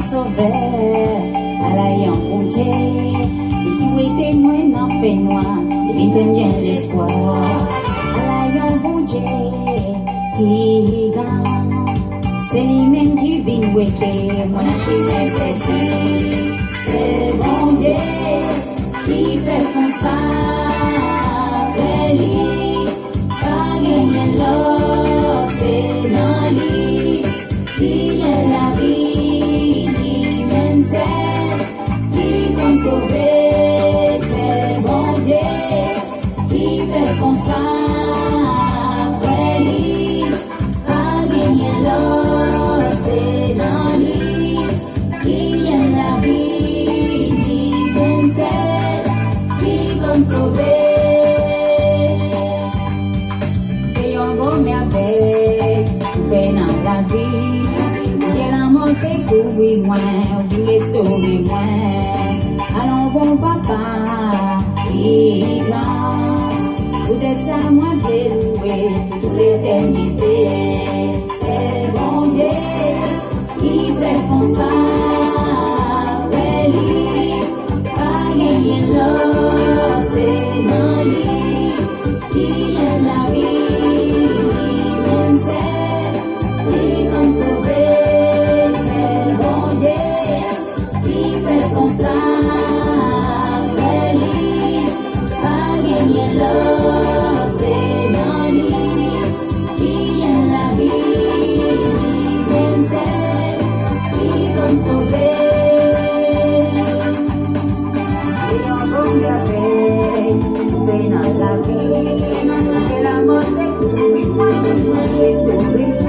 sauveur, à la yon bon Dieu, et qui est témoin dans fait noir, il fait bien l'espoir. À la yon bon Dieu, qui gagne, c'est lui-même qui vient ouéter, moi je suis petit. C'est bon Dieu qui fait comme ça, lui, pas gagner l'or, c'est dans lui, qui est la vie, lui-même c'est, qui comme sauver, c'est bon Dieu qui fait comme ça, lui, pas gagner l'or, c'est dans lui, qui est la vie, lui-même c'est, qui comme sauver. La vie, qu'elle a monté pour moi, oublié tout moi. Allons bon papa, qui gagne, peut-être ça moi déloué toute l'éternité. C'est bon Dieu qui fait comme ça, lui, pas gagner l'or, c'est dans lui, qui est la vie, lui-même c'est. Comme ça, lui, pas gagner l'or, c'est dans lui, qui est la vie, lui-même c'est, qui comme sauver. Et on tombe la paix, fait dans la vie, et la mort est tout, et moi, je reste